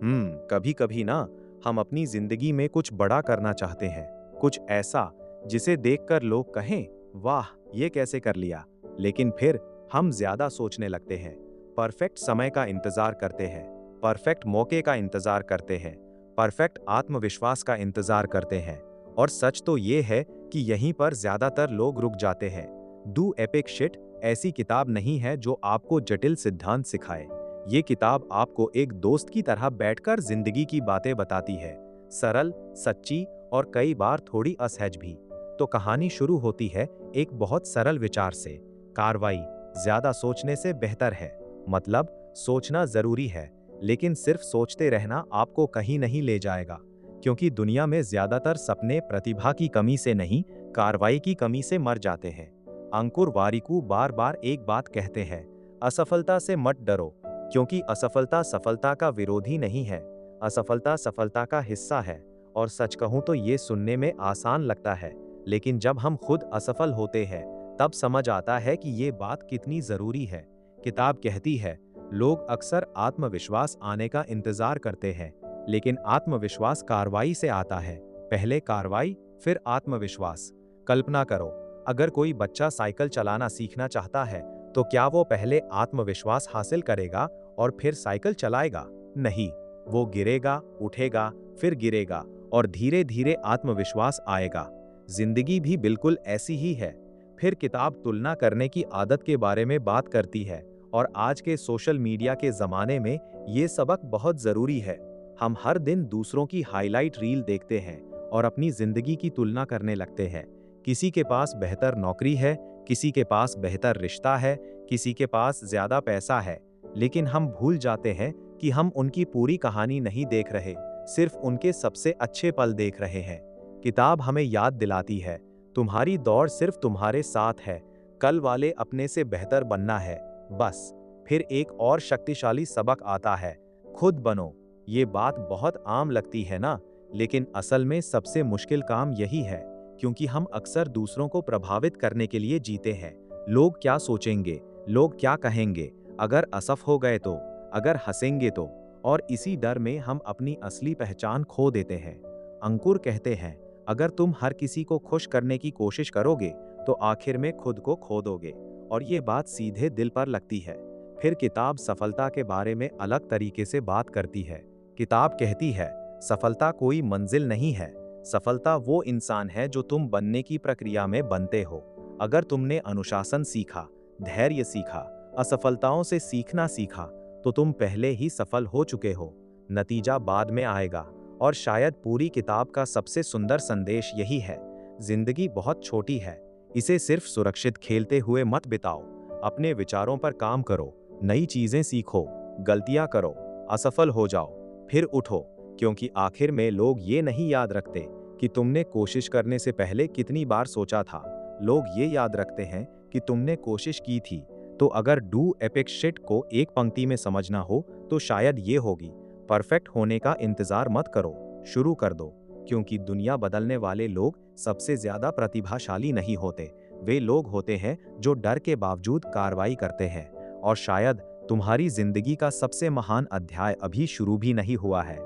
कभी कभी ना हम अपनी जिंदगी में कुछ बड़ा करना चाहते हैं, कुछ ऐसा जिसे देखकर लोग कहें, वाह ये कैसे कर लिया। लेकिन फिर हम ज्यादा सोचने लगते हैं, परफेक्ट समय का इंतजार करते हैं, परफेक्ट मौके का इंतजार करते हैं, परफेक्ट आत्मविश्वास का इंतजार करते हैं। और सच तो ये है कि यहीं पर ज्यादातर लोग रुक जाते हैं। डू एपिक शिट ऐसी किताब नहीं है जो आपको जटिल सिद्धांत सिखाए। ये किताब आपको एक दोस्त की तरह बैठकर जिंदगी की बातें बताती है, सरल, सच्ची और कई बार थोड़ी असहज भी। तो कहानी शुरू होती है एक बहुत सरल विचार से, कार्रवाई ज्यादा सोचने से बेहतर है। मतलब सोचना जरूरी है, लेकिन सिर्फ सोचते रहना आपको कहीं नहीं ले जाएगा, क्योंकि दुनिया में ज्यादातर सपने प्रतिभा की कमी से नहीं, कार्रवाई की कमी से मर जाते हैं। अंकुर वारिकू बार बार एक बात कहते हैं, असफलता से मत डरो, क्योंकि असफलता सफलता का विरोधी नहीं है, असफलता सफलता का हिस्सा है। और सच कहूं तो ये सुनने में आसान लगता है, लेकिन जब हम खुद असफल होते हैं तब समझ आता है कि ये बात कितनी जरूरी है। किताब कहती है, लोग अक्सर आत्मविश्वास आने का इंतजार करते हैं, लेकिन आत्मविश्वास कार्रवाई से आता है। पहले कार्रवाई, फिर आत्मविश्वास। कल्पना करो, अगर कोई बच्चा साइकिल चलाना सीखना चाहता है तो क्या वो पहले आत्मविश्वास हासिल करेगा और फिर साइकिल चलाएगा? नहीं, वो गिरेगा, उठेगा, फिर गिरेगा और धीरे धीरे आत्मविश्वास आएगा। जिंदगी भी बिल्कुल ऐसी ही है। फिर किताब तुलना करने की आदत के बारे में बात करती है, और आज के सोशल मीडिया के जमाने में ये सबक बहुत जरूरी है। हम हर दिन दूसरों की हाईलाइट रील देखते हैं और अपनी जिंदगी की तुलना करने लगते हैं। किसी के पास बेहतर नौकरी है, किसी के पास बेहतर रिश्ता है, किसी के पास ज्यादा पैसा है, लेकिन हम भूल जाते हैं कि हम उनकी पूरी कहानी नहीं देख रहे, सिर्फ उनके सबसे अच्छे पल देख रहे हैं। किताब हमें याद दिलाती है, तुम्हारी दौड़ सिर्फ तुम्हारे साथ है, कल वाले अपने से बेहतर बनना है, बस। फिर एक और शक्तिशाली सबक आता है, खुद बनो। ये बात बहुत आम लगती है ना, लेकिन असल में सबसे मुश्किल काम यही है, क्योंकि हम अक्सर दूसरों को प्रभावित करने के लिए जीते हैं। लोग क्या सोचेंगे, लोग क्या कहेंगे, अगर असफ हो गए तो, अगर हंसेंगे तो, और इसी डर में हम अपनी असली पहचान खो देते हैं। अंकुर कहते हैं, अगर तुम हर किसी को खुश करने की कोशिश करोगे तो आखिर में खुद को खो दोगे। और ये बात सीधे दिल पर लगती है। फिर किताब सफलता के बारे में अलग तरीके से बात करती है। किताब कहती है, सफलता कोई मंजिल नहीं है, सफलता वो इंसान है जो तुम बनने की प्रक्रिया में बनते हो। अगर तुमने अनुशासन सीखा, धैर्य सीखा, असफलताओं से सीखना सीखा, तो तुम पहले ही सफल हो चुके हो। नतीजा बाद में आएगा। और शायद पूरी किताब का सबसे सुंदर संदेश यही है, जिंदगी बहुत छोटी है, इसे सिर्फ सुरक्षित खेलते हुए मत बिताओ। अपने विचारों पर काम करो, नई चीजें सीखो, गलतियां करो, असफल हो जाओ, फिर उठो, क्योंकि आखिर में लोग ये नहीं याद रखते कि तुमने कोशिश करने से पहले कितनी बार सोचा था। लोग ये याद रखते हैं कि तुमने कोशिश की थी। तो अगर डू एपिक शिट को एक पंक्ति में समझना हो तो शायद ये होगी, परफेक्ट होने का इंतजार मत करो, शुरू कर दो। क्योंकि दुनिया बदलने वाले लोग सबसे ज्यादा प्रतिभाशाली नहीं होते, वे लोग होते हैं जो डर के बावजूद कार्रवाई करते हैं। और शायद तुम्हारी जिंदगी का सबसे महान अध्याय अभी शुरू भी नहीं हुआ है।